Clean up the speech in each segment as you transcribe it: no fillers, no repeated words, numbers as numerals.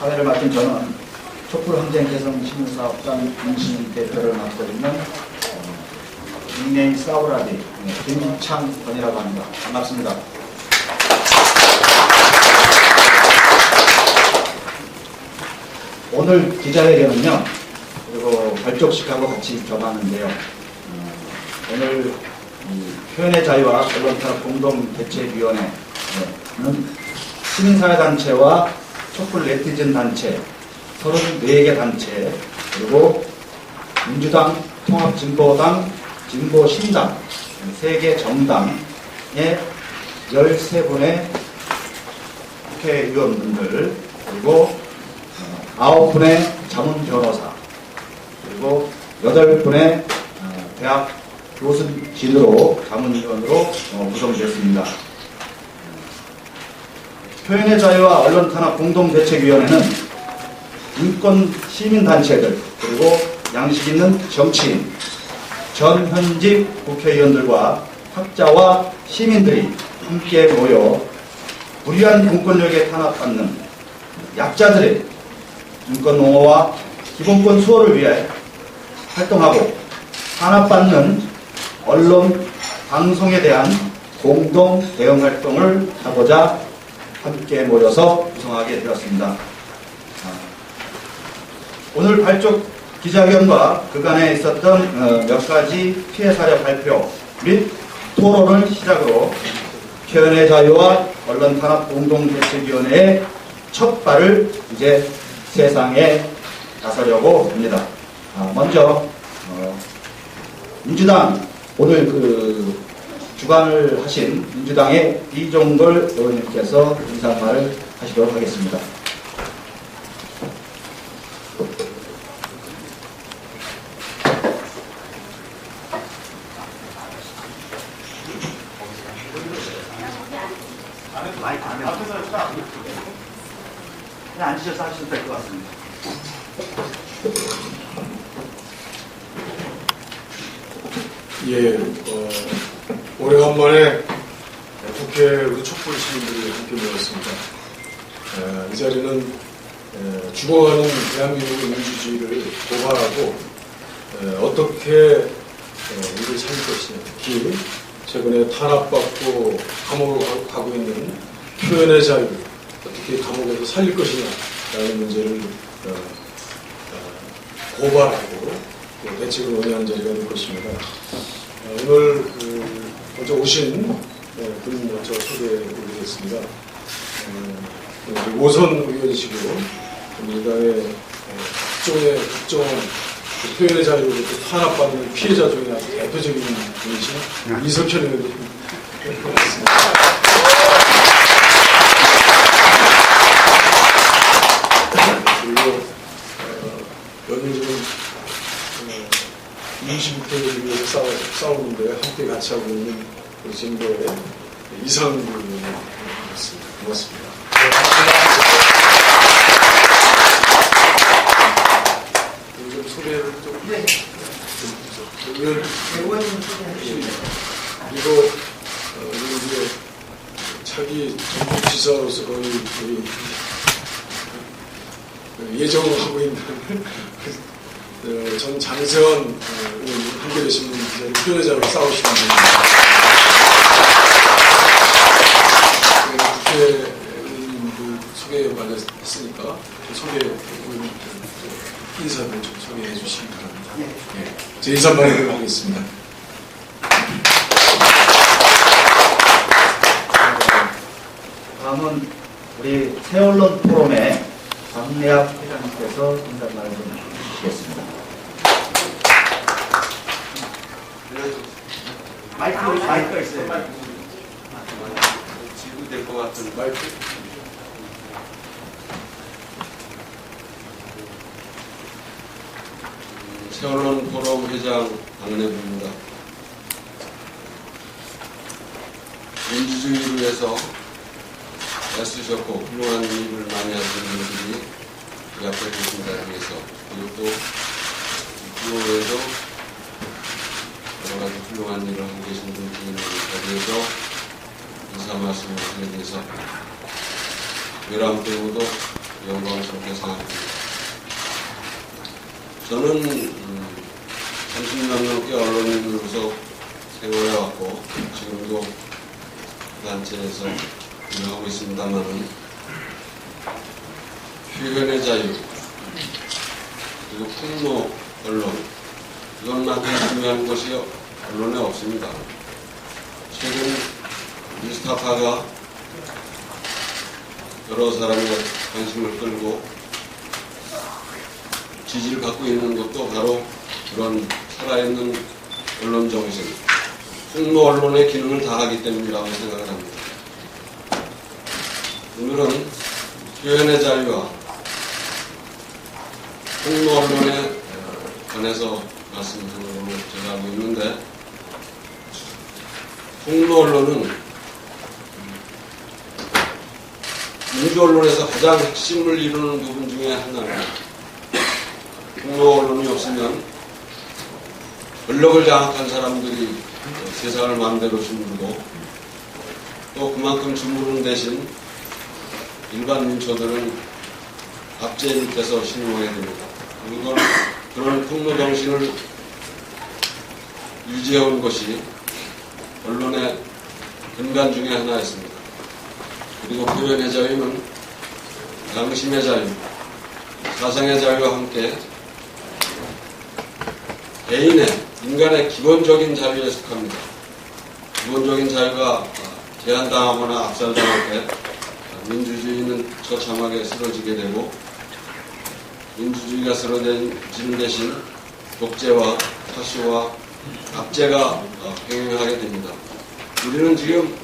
사회를 맡은 저는 촛불항쟁개성 시민사업단 인신 대표를 맡고 있는 닉네임 사우라비 김창건이라고 합니다. 반갑습니다. 오늘 기자회견은요, 그리고 발족식하고 같이 겸하는데요. 오늘 표현의 자유와 언론탄압 공동대책위원회는 시민사회단체와 촛불 네티즌 단체 34개 단체, 그리고 민주당, 통합진보당, 진보신당 3개 정당의 13분의 국회의원분들, 그리고 9분의 자문변호사, 그리고 8분의 대학 교수진으로 자문위원으로 구성되었습니다. 표현의 자유와 언론탄압 공동대책위원회는 인권 시민단체들, 그리고 양식 있는 정치인, 전 현직 국회의원들과 학자와 시민들이 함께 모여 불의한 공권력에 탄압받는 약자들의 인권 옹호와 기본권 수호를 위해 활동하고, 탄압받는 언론, 방송에 대한 공동 대응 활동을 하고자 함께 모여서 구성하게 되었습니다. 오늘 발족 기자회견과 그간에 있었던 몇 가지 피해 사례 발표 및 토론을 시작으로 표현의 자유와 언론탄압 공동대책위원회의 첫 발을 이제 세상에 나서려고 합니다. 먼저 민주당, 오늘 주관을 하신 민주당의 이종걸 의원님께서 인사말을 하시도록 하겠습니다. 그냥 앉으셔서 하셔도 될 것 같습니다. 예, 오래간만에 국회 우리 촛불 시민들이 함께 모였습니다. 이 자리는 죽어가는 대한민국의 민주주의를 고발하고 어떻게 우리를 살릴 것이냐, 특히 최근에 탄압받고 감옥으로 가고 있는 표현의 자유, 어떻게 감옥에서 살릴 것이냐라는 문제를 고발하고 대책을 논의하는 자리가 될 것입니다. 오늘 먼저 오신 분 먼저 소개해드리겠습니다. 오선 의원이시고 민주당의 특정한 표현의 자유로 탄압받는 피해자 중에 아주 대표적인 분이신 이석현 의원님. 고맙습니다. 그리고 연일은 민주주의를 위해서 싸우는데 함께 같이 하고 있는 진보의 이상구 의원님이었습니다. 고맙습니다. 좀 소개를 좀. 네. 의원님 소개해주시면 됩니다. 그리고 이제 차기 전국지사로서 거의 예정을 하고 있는 전 장세원 의원님 함께 계신 분, 표현의 자유로 싸우시는 분입니다. 국회의원님들 소개만 했으니까 인사를 좀 소개해 주시기 바랍니다. 네. 제 인사말을 하겠습니다. 다음은 우리 새언론 포럼의 박래학 회장님께서 인사말을 좀 주시겠습니다. 마이크가 있어요. 지금 될 것 같은 마이크. 새언론 포럼 회장 박래부입니다. 민주주의를 위해서 애쓰셨고 훌륭한 일을 많이 하시는 분들이 옆에 계신 자리에서, 그리고 또 그 외에도 여러 가지 훌륭한 일을 하고 계신 분들이 있는 자리에서 인사 말씀을 드리기 위해서 외람 배우도 영광스럽게 생각합니다. 저는 30년 넘게 언론인으로서 생활해왔고 지금도 단체에서 운영하고 있습니다만은 표현의 자유 그리고 폭로 언론 이것만큼 중요한 것이 언론에 없습니다. 최근 뉴스타파가 여러 사람의 관심을 끌고 지지를 받고 있는 것도 바로 그런 살아있는 언론 정신, 폭로 언론의 기능을 다하기 때문이라고 생각을 합니다. 오늘은 표현의 자유와 폭로 언론에 관해서 말씀드리는 걸로 제가 하고 있는데, 폭로 언론은 민주 언론에서 가장 핵심을 이루는 부분 중에 하나입니다. 폭로 언론이 없으면 권력을 장악한 사람들이 세상을 마음대로 주무르고 또 그만큼 주무르는 대신 일반 민초들은 압제 밑에서 신용하게 됩니다. 그리고 그런 폭로 정신을 유지해온 것이 언론의 근간 중에 하나였습니다. 그리고 표현의 자유는 양심의 자유, 사상의 자유와 함께 인간의 기본적인 자유에 속합니다. 기본적인 자유가 제한당하거나 압살당할 때 민주주의는 처참하게 쓰러지게 되고, 민주주의가 쓰러지는 대신 독재와 파쇼와 압제가 병행하게 됩니다. 우리는 지금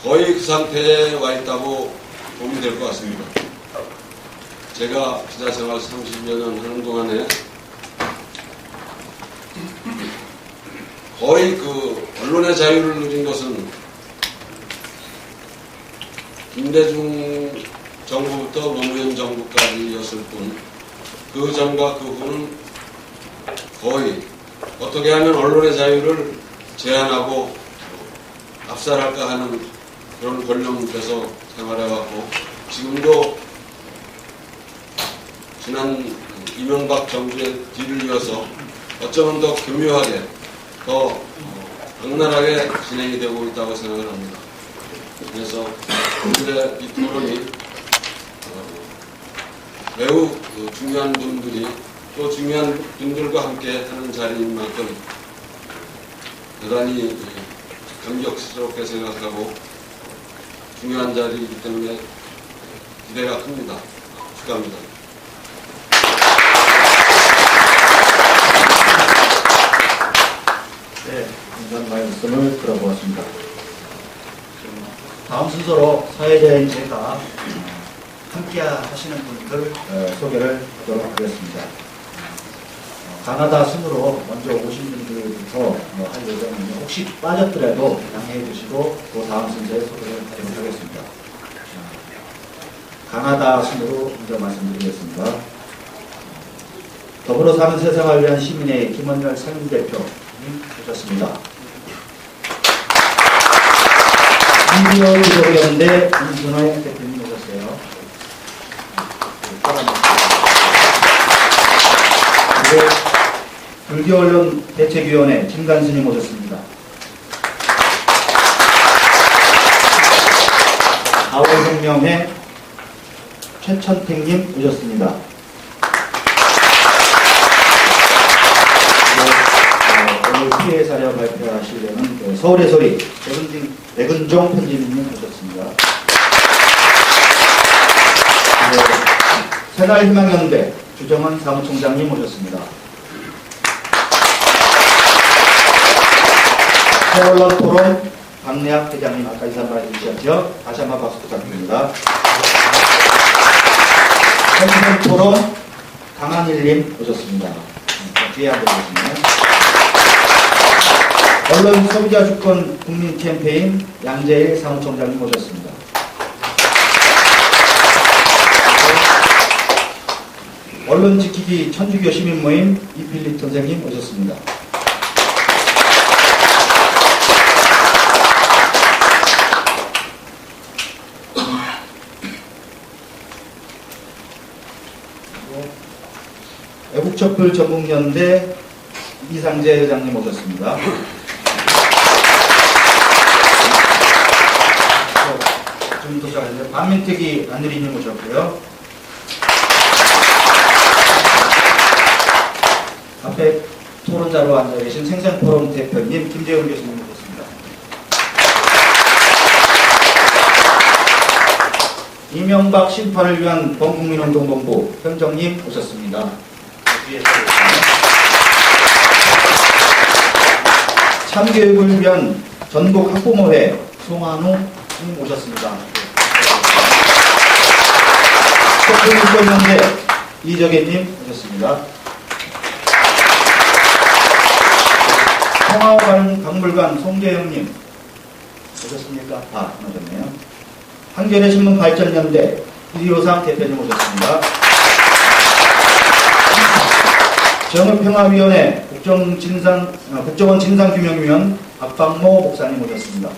거의 그 상태에 와 있다고 보면 될 것 같습니다. 제가 기자생활 30여 년 하는 동안에 거의 그 언론의 자유를 누린 것은 김대중 정부부터 노무현 정부까지였을 뿐, 그 전과 그 후는 거의 어떻게 하면 언론의 자유를 제한하고 압살할까 하는 그런 권력 밑에서 생활해왔고, 지금도 지난 이명박 정부의 뒤를 이어서 어쩌면 더 교묘하게, 더 악랄하게 진행이 되고 있다고 생각을 합니다. 그래서 오늘의 이 토론이 매우 중요한 분들이 또 중요한 분들과 함께 하는 자리인 만큼 대단히 감격스럽게 생각하고 중요한 자리이기 때문에 기대가 큽니다. 축하합니다. 네, 인간 말씀을 들어보았습니다. 다음 순서로 사회자인 제가 함께 하시는 분들 소개를 하도록 하겠습니다. 가나다 순으로 먼저 오신 분들부터 할 예정입니다. 혹시 빠졌더라도 양해해 주시고 또 다음 순서에 소개를 하도록 하겠습니다. 가나다 순으로 먼저 말씀드리겠습니다. 더불어 사는 세상을 위한 시민의 김원열 상임대표님 오셨습니다. 미디어 기독연대 임순호 대표님 오셨어요. 그리고 불교언론 대책위원회 김관수님 오셨습니다. 가오혁명회 최천택님 오셨습니다. 오늘 피해 사례 발표하시려는 서울의 소리 백은종 편집인님 오셨습니다. 새날희망연대 주정원 사무총장님 오셨습니다. 새언론 토론 박래학 회장님 아까 인사말 해주셨죠? 다시 한번 박수 부탁드립니다. 생선 토론 강한일님 오셨습니다. 뒤에 한번 보시면 언론 소비자 주권 국민 캠페인 양재일 사무총장님 오셨습니다. 언론 지키기 천주교 시민 모임 이필립 선생님 오셨습니다. 애국촛불 전국연대 이상재 회장님 오셨습니다. 좀 도착하는데 반민특위 안유리님 오셨고요. 앞에 토론자로 앉아 계신 생생포럼 대표님 김재훈 교수님 오셨습니다. 이명박 심판을 위한 범국민운동본부 현정님 오셨습니다. 참교육을 위한 전국 학부모회 송한우님 오셨습니다. 촛불국정연대 이적애님 오셨습니다. 평화박물관 송재영님 오셨습니까? 오셨네요. 한겨레신문 발전연대 이효상 대표님 오셨습니다. 정읍평화위원회 국정원 진상규명위원 박방모 목사님 오셨습니다.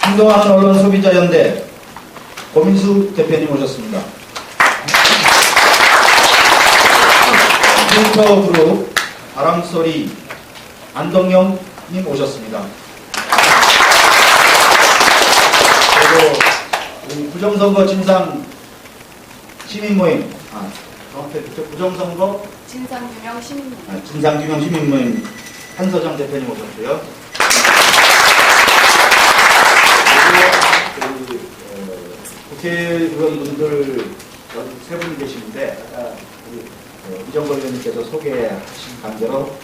행동하는 언론소비자연대 고민수 대표님 오셨습니다. 필터그룹 바람소리 안동영님 오셨습니다. 그리고 부정선거 진상 시민모임, 부정선거 진상규명 시민모임, 진상규명 시민모임 한서정 대표님 오셨고요. 그리고 국회의원분들 세 분 계시는데 아까 이정걸 의원님께서 소개하신 관계로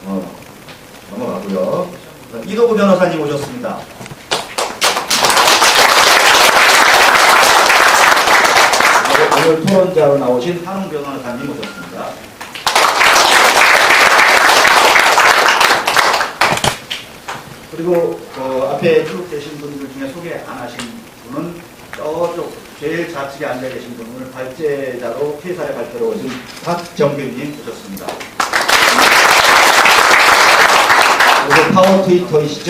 넘어가고요. 이도구 변호사님 오셨습니다. 오늘 토론자로 나오신 한웅 변호사님 오셨습니다. 그리고 앞에 쭉 계신 분들 중에 소개 안 하신 분은 저쪽 제일 좌측에 앉아 계신 분을 발제자로 피해사례 발제로 오신 박정규님 오셨습니다. 그리고 파워 트위터이시죠?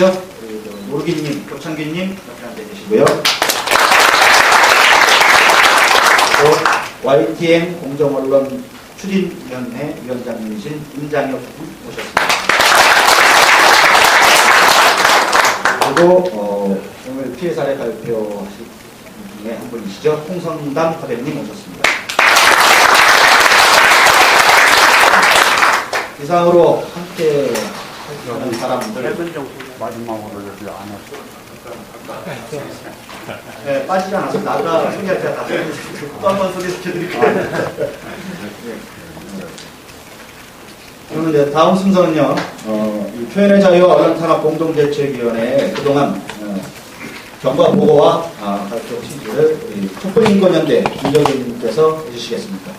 노르기님, 교창기님 옆에 앉아 계시고요. YTN 공정언론 추진위원회 위원장님이신 임장혁 오셨습니다. 그리고 오늘 피해 사례 발표하실 중에 한 분이시죠. 홍성담 화백님 오셨습니다. 이상으로 함께 하는 사람들 마지막으로 여기 안 왔어. 네, 빠지지 않아서 나가 소개할 때다 또 한 번 소개시켜드릴게요. 그러면 이제 다음 순서는요, 이 표현의 자유와 언론탄압 공동대책위원회 그동안 경과 보고와 발표 심지를 우리 촛불인권연대 이정현님께서 해주시겠습니다.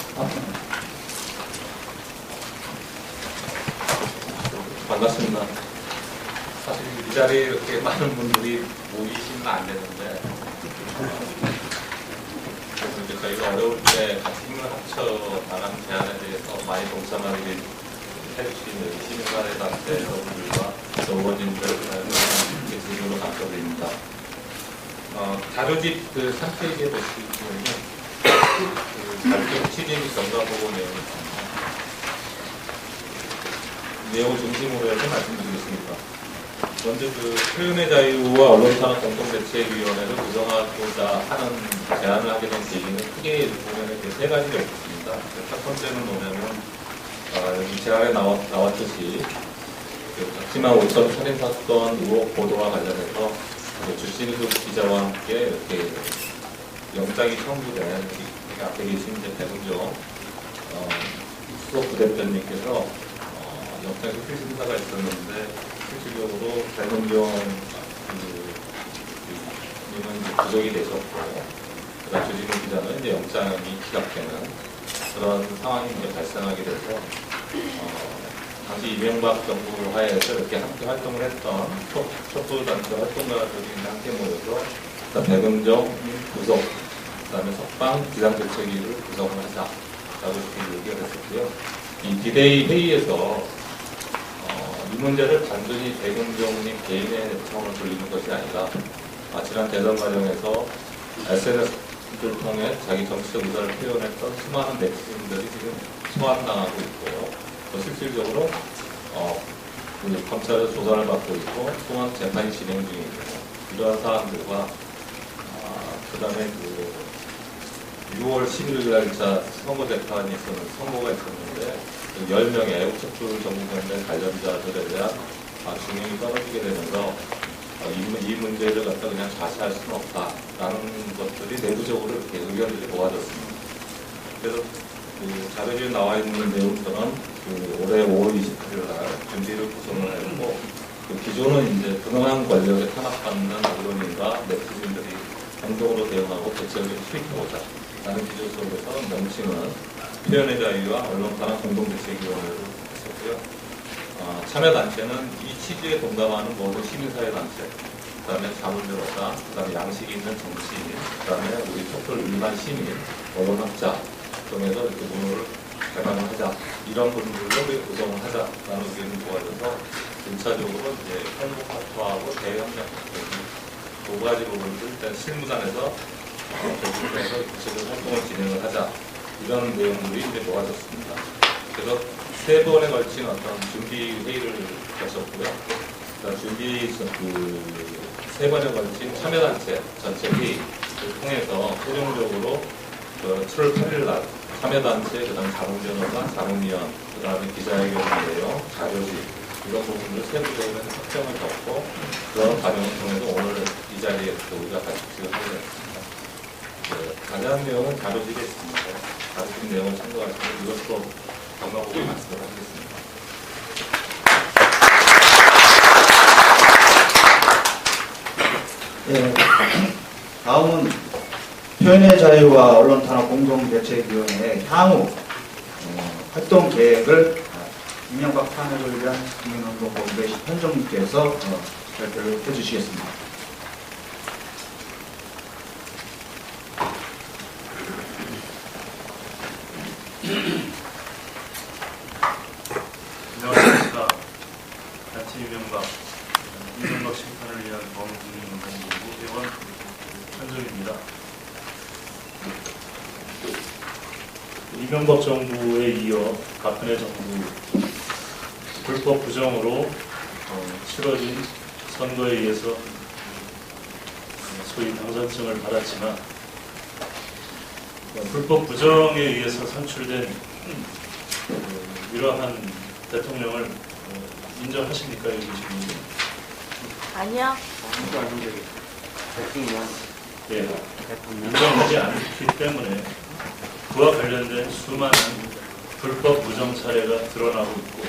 반갑습니다. 사실 이 자리에 이렇게 많은 분들이 모이시면 안 되는데, 그래서 이제 저희가 어려울 때 같이 힘을 합쳐 나가는 제안에 대해서 많이 동참하게 해주시는 시민사회단체 여러분들과 의원님들, 이렇게 질문을 감사드립니다. 자료집 그 3페이지에 보시면요, 발표 취진 경과 보고 내용이 있습니다. 내용을 중심으로 해서 말씀드리겠습니다. 먼저 그 표현의 자유와 언론산업 공동대책위원회를 구성하고자 하는 제안을 하게 된 계기는 크게 보면 세 가지가 있습니다. 첫 번째는 뭐냐면 여기 제안에 나왔듯이 그 작지만 5천 살인 사건 의혹 보도와 관련해서 주신수 기자와 함께 이렇게 영장이 청구된 앞에 계신 이제 배승정 수석 부대표님께서 영장에서 필심사가 있었는데 실질적으로 배승정 님은 구속이 되셨고 그다음 주진우 기자는 이제 영장이 기각되는 그런 상황이 이제 발생하게 돼서 당시 이명박 정부 하에서 이렇게 함께 활동을 했던 촛불단체 활동가들이 함께 모여서 배금정 구속, 그다음에 석방 비상대책위를 구성을 하자라고 이렇게 얘기를 했었고요. 이 디데이 회의에서 이 문제를 단순히 배금정님 개인의 차원으로 돌리는 것이 아니라 지난 대선 과정에서 SNS를 통해 자기 정치적 의사를 표현했던 수많은 네티즌들이 지금 소환당하고 있고요. 또 실질적으로 검찰에서 조사를 받고 있고 소환 재판이 진행 중이고 이러한 사안들과 그 다음에 6월 11일 날짜 선거 재판이 선고가 있었는데 10명의 애국척출 정부관련 관련자들에 대한 중형이 떨어지게 되면서 이 문제를 갖다 그냥 좌시할 수는 없다라는 것들이 내부적으로 이렇게 의견들이 모아졌습니다. 그래서 자료지에 나와 있는 내용처럼 올해 5월 28일 날 준비를 구성을 했고 기존은 이제 분명한 권력에 탄압받는 언론인과 네티즌들이 행동으로 대응하고 대책을 수립해보자 라는 기조 속에서 명칭은 표현의 자유와 언론 탄압 공동대책위원회로 했었고요. 참여단체는 이 취지에 동감하는 모든 시민사회단체, 그 다음에 자문제로사, 그 다음에 양식이 있는 정치인, 그 다음에 우리 촛불 일반 시민, 언론학자 등에서 이렇게 문호를 개방을 하자, 이런 분들로 구성을 하자라는 의견이 모아져서 1차적으로 이제 홍보 파트하고 대형력 두 가지 부분을 일단 실무단에서 결국해서 구체적 활동을 진행을 하자, 이런 내용들이 이제 모아졌습니다. 그래서 3번에 걸친 어떤 준비 회의를 거쳤고요. 준비 3번에 걸친 참여단체 전체 회의를 통해서 최종적으로 7월 8일 날 참여단체, 그 다음에 자문변호사, 자문위원, 그 다음에 기자회견 내용, 자료지 이런 부분을 세부적으로 확정을 줬고 그런 과정을 통해서 오늘 이 자리에 우리가 같이 진행하게 됐습니다. 자세한 내용은 자료지에 있습니다. 자료지 내용을 참고하시면 이것도 경과보고 말씀을 하겠습니다. 예, 다음은 표현의 자유와 언론탄압 공동대책위원회의 향후 활동 계획을 이명박 탄핵을 위한 국민운동 본부의 현정님께서 발표를 해주시겠습니다. 안녕하십니까. 같이 이명박 심판을 위한 범국민운동본부 회원 현정입니다. 이명박 정부에 이어 박근혜 정부 불법 부정으로 치러진 선거에 의해서 소위 당선증을 받았지만 불법 부정에 의해서 선출된 이러한 대통령을 인정하십니까? 여기 계신 분들? 아니요. 예, 인정하지 않기 때문에 그와 관련된 수많은 불법 부정 사례가 드러나고 있고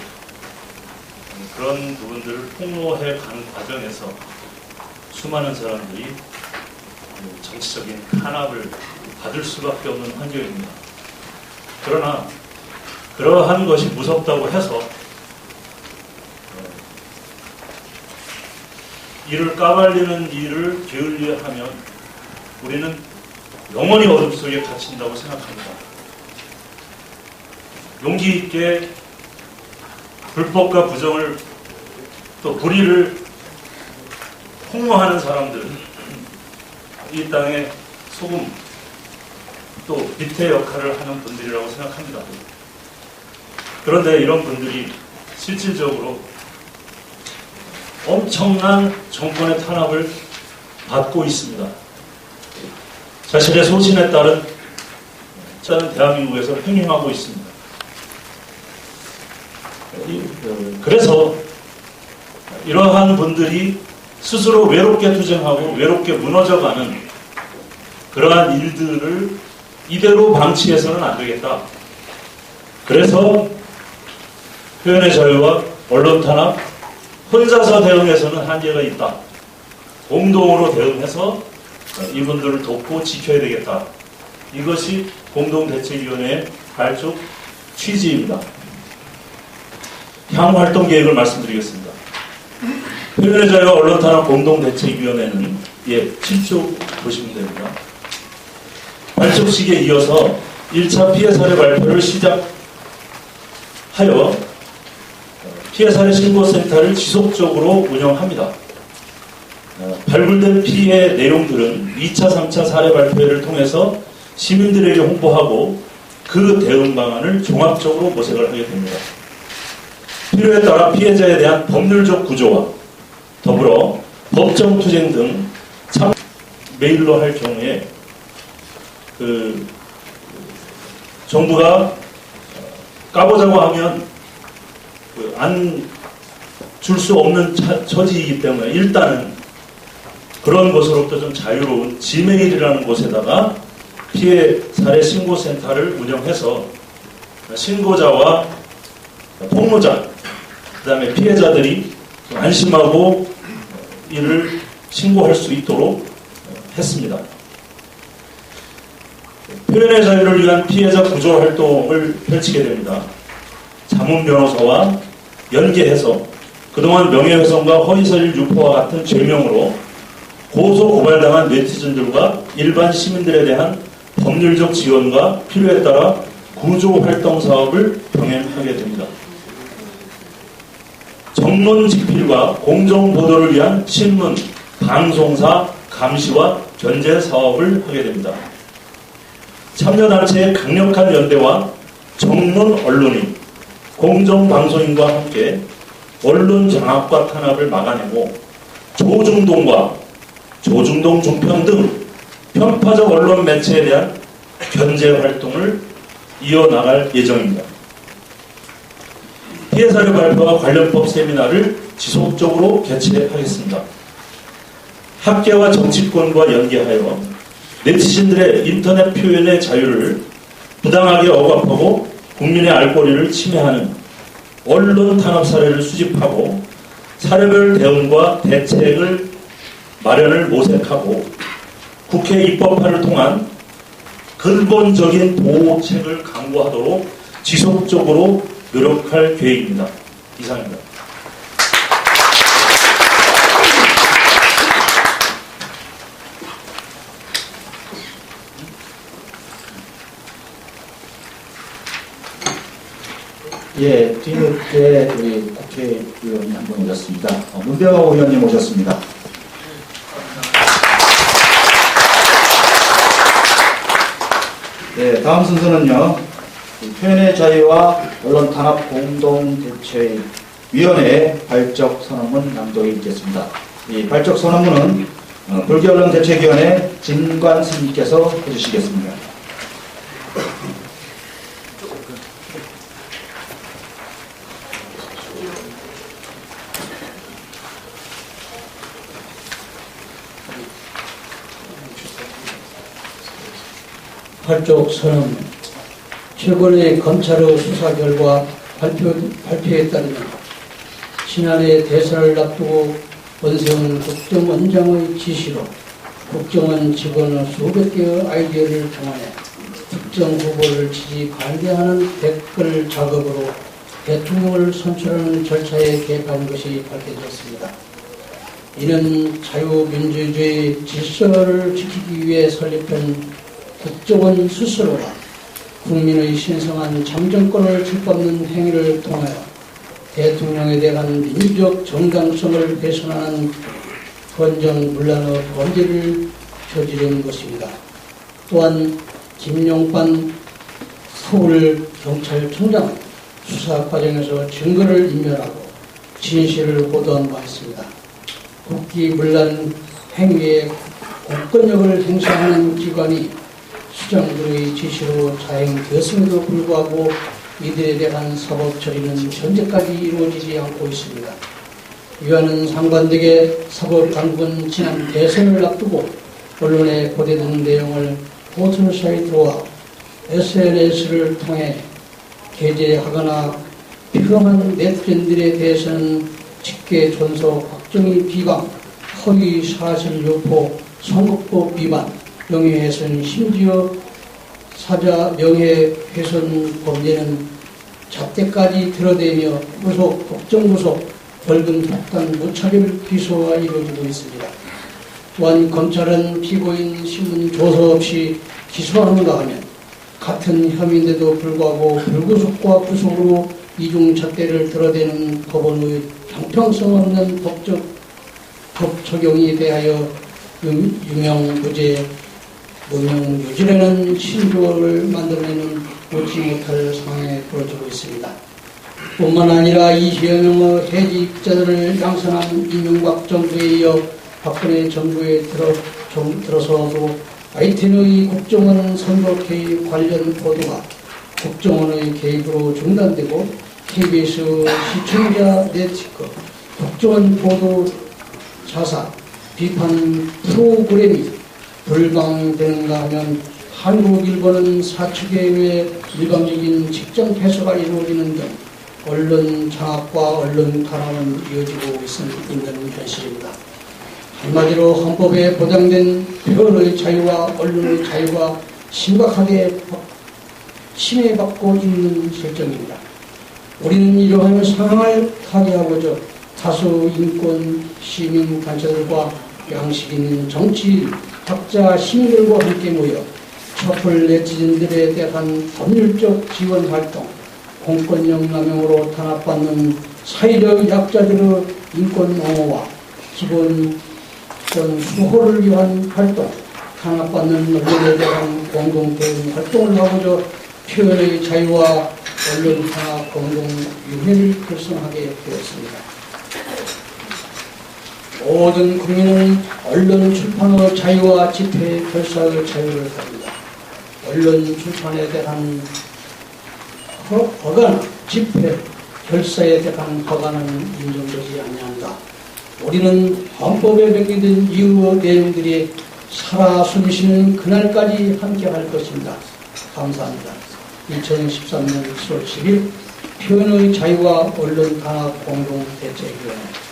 그런 부분들을 폭로해 간 과정에서 수많은 사람들이 정치적인 탄압을 받을 수밖에 없는 환경입니다. 그러나 그러한 것이 무섭다고 해서 이를 까발리는 일을 게을리하면 우리는 영원히 어둠 속에 갇힌다고 생각합니다. 용기 있게 불법과 부정을 또 불의를 폭로하는 사람들, 이 땅에 소금 또 빛의 역할을 하는 분들이라고 생각합니다. 그런데 이런 분들이 실질적으로 엄청난 정권의 탄압을 받고 있습니다. 자신의 소신에 따른 대한민국에서 행행하고 있습니다. 그래서 이러한 분들이 스스로 외롭게 투쟁하고 외롭게 무너져가는 그러한 일들을 이대로 방치해서는 안 되겠다. 그래서 표현의 자유와 언론 탄압 혼자서 대응해서는 한계가 있다. 공동으로 대응해서 이분들을 돕고 지켜야 되겠다. 이것이 공동대책위원회의 발족 취지입니다. 향후 활동 계획을 말씀드리겠습니다. 표현의 자유와 언론 탄압 공동대책위원회는 7조 보시면 됩니다. 발족식에 이어서 1차 피해 사례 발표를 시작하여 피해 사례 신고센터를 지속적으로 운영합니다. 발굴된 피해 내용들은 2차, 3차 사례 발표회를 통해서 시민들에게 홍보하고 그 대응 방안을 종합적으로 모색을 하게 됩니다. 필요에 따라 피해자에 대한 법률적 구조와 더불어 법정 투쟁 등 참 메일로 할 경우에 정부가 까보자고 하면 안 줄 수 없는 처지이기 때문에 일단은 그런 것으로부터 좀 자유로운 지메일이라는 곳에다가 피해 사례 신고센터를 운영해서 신고자와 폭로자, 그 다음에 피해자들이 안심하고 이를 신고할 수 있도록 했습니다. 표현의 자유를 위한 피해자 구조 활동을 펼치게 됩니다. 자문 변호사와 연계해서 그동안 명예훼손과 허위사실 유포와 같은 죄명으로 고소 고발당한 네티즌들과 일반 시민들에 대한 법률적 지원과 필요에 따라 구조 활동 사업을 병행하게 됩니다. 정론 집필과 공정 보도를 위한 신문, 방송사 감시와 견제 사업을 하게 됩니다. 참여단체의 강력한 연대와 정론 언론인, 공정방송인과 함께 언론 장악과 탄압을 막아내고 조중동과 조중동 종편 등 편파적 언론 매체에 대한 견제 활동을 이어나갈 예정입니다. 피해 사례 발표와 관련법 세미나를 지속적으로 개최하겠습니다. 학계와 정치권과 연계하여 네티즌들의 인터넷 표현의 자유를 부당하게 억압하고 국민의 알 권리를 침해하는 언론 탄압 사례를 수집하고 사례별 대응과 대책을 마련을 모색하고 국회 입법화를 통한 근본적인 보호책을 강구하도록 지속적으로 노력할 계획입니다. 이상입니다. 예, 뒤늦게 우리 국회의원이 한 분 오셨습니다. 문병호 의원님 오셨습니다. 네, 다음 순서는요. 표현의 자유와 언론 탄압 공동대책위원회 발적 선언문 낭독이 있겠습니다. 이 발적 선언문은 불교언론대책위원회 진관 스님께서 해주시겠습니다. 발족 선언. 최근의 검찰의 수사 결과 발표에 따르면 지난해 대선을 앞두고 원세훈 국정원장의 지시로 국정원 직원의 수백 개의 아이디어를 동원해 특정 후보를 지지 반대하는 댓글 작업으로 대통령을 선출하는 절차에 개입한 것이 밝혀졌습니다. 이는 자유민주주의 질서를 지키기 위해 설립한 국정원 스스로가 국민의 신성한 참정권을 짓밟는 행위를 통하여 대통령에 대한 민주적 정당성을 훼손하는 권정문란의 범죄를 저지른 것입니다. 또한 김용관 서울경찰청장은 수사 과정에서 증거를 인멸하고 진실을 보도한 바 있습니다. 국기문란 행위에 공권력을 행사하는 기관이 수장들의 지시로 자행되었음에도 불구하고 이들에 대한 사법 처리는 현재까지 이루어지지 않고 있습니다. 이와는 상반되게 사법당국은 지난 대선을 앞두고 언론에 보도된 내용을 포털사이트와 SNS를 통해 게재하거나 표현한 네티즌들에 대해서는 직계 존속, 확정의 비방, 허위 사실 유포, 선거법 위반, 명예훼손, 심지어 사자 명예훼손 범죄는 잡대까지 드러내며 구속, 법정구속, 벌금 폭탄 무차별 기소가 이루어지고 있습니다. 또한 검찰은 피고인 신문 조서 없이 기소하는가 하면 같은 혐의인데도 불구하고 불구속과 구속으로 이중 잣대를 드러내는 법원의 형평성 없는 법적 법 적용이 대하여 유명무죄, 무명유죄라는 신조어를 만들어내는 놓지 못할 상황에 벌어지고 있습니다. 뿐만 아니라 20여 명의 해직자들을 양산한 이명박 정부에 이어 박근혜 정부에 들어서도 ITN의 국정원 선거 개입 관련 보도가 국정원의 개입으로 중단되고 KBS 시청자 네트워크 국정원 보도 자사 비판 프로그램이 불방되는가 하면 한국일보는 사측에 의해 일방적인 직접 해소가 이루어지는 등 언론 장악과 언론 탄압은 이어지고 있는 현실입니다. 한마디로 헌법에 보장된 표현의 자유와 언론의 자유가 심각하게 침해받고 있는 실정입니다. 우리는 이러한 상황을 타개하고자 다수 인권 시민 단체들과 양식 있는 정치 학자 시민들과 함께 모여 촛불 네티즌들에 대한 법률적 지원 활동, 공권력 남용으로 탄압받는 사회적 약자들의 인권 옹호와 기본권 수호를 위한 활동, 탄압받는 언론에 대한 공동 대응 활동을 하고자 표현의 자유와 언론 탄압 공동위원회를 결성하게 되었습니다. 모든 국민은 언론 출판의 자유와 집회 결사의 자유를 가집니다. 언론 출판에 대한 허가나 집회 결사에 대한 허가는 인정되지 아니한다. 우리는 헌법에 명기된 이유의 내용들이 살아 숨쉬는 그날까지 함께할 것입니다. 감사합니다. 2013년 10월 10일 표현의 자유와 언론 탄압 공동대책위원회.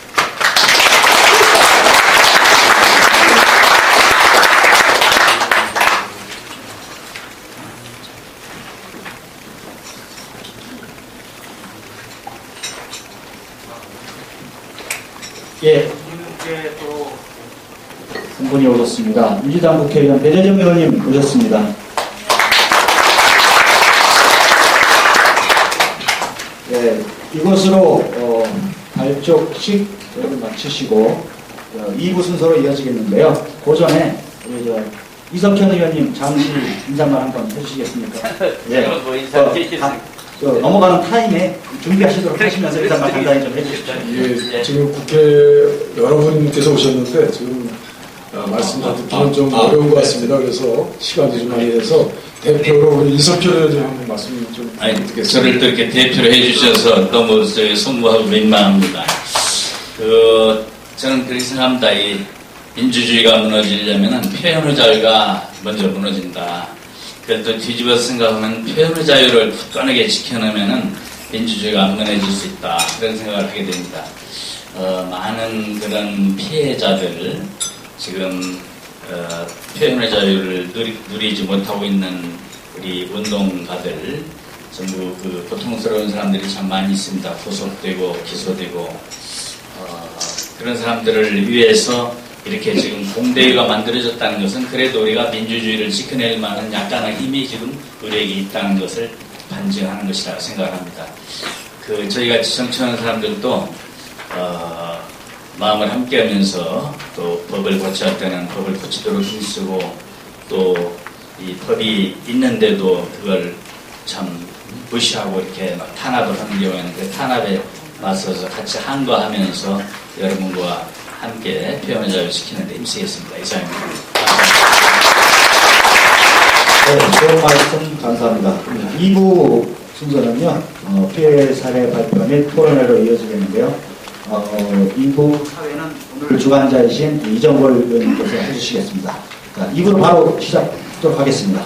예, 한 분이 오셨습니다. 민주당 국회의원 배재정 의원님 오셨습니다. 예, 이것으로 발족식을 마치시고 2부 순서로 이어지겠는데요. 그 전에 우리 이석현 의원님 잠시 인사말 한번 해주시겠습니까? 예, 넘어가는 타임에 준비하시도록 하시면서 인사말 간단히 좀 해주십시오. 예, 지금 국회 여러분께서 오셨는데 지금 말씀 다 듣기는 좀 어려운 것 같습니다. 그래서 시간이 좀 많이 돼서 대표로 우리 이석현 의원님 한번 말씀 좀 듣겠습니다. 저를 또 이렇게 대표로 해주셔서 너무 송구하고 민망합니다. 저는 그렇게 생각합니다. 이 민주주의가 무너지려면 표현의 자유가 먼저 무너진다. 그래도 뒤집어서 생각하면 표현의 자유를 굳건하게 지켜놓으면 민주주의가 안 무너질 수 있다. 그런 생각을 하게 됩니다. 많은 그런 피해자들, 지금 표현의 자유를 누리지 못하고 있는 우리 운동가들, 전부 그 고통스러운 사람들이 참 많이 있습니다. 구속되고 기소되고 그런 사람들을 위해서 이렇게 지금 공대회가 만들어졌다는 것은 그래도 우리가 민주주의를 지켜낼 만한 약간의 힘이 지금 우리에게 있다는 것을 반증하는 것이라고 생각합니다. 저희가 정치하는 사람들도 마음을 함께하면서 또 법을 고쳐야 되는 법을 고치도록 힘쓰고 또 이 법이 있는데도 그걸 참 무시하고 이렇게 막 탄압을 하는 경우에는 그 탄압에 맞서서 같이 항거하면서 여러분과 함께 표현의 자유를 지키는 데 힘쓰겠습니다. 이상입니다. 네, 좋은 말씀 감사합니다. 2부 순서는요, 피해 사례 발표 및 토론회로 이어지겠는데요. 2부 사회는 오늘 주관자이신 이정걸 의원님께서 해주시겠습니다. 2부로 바로 시작하도록 하겠습니다.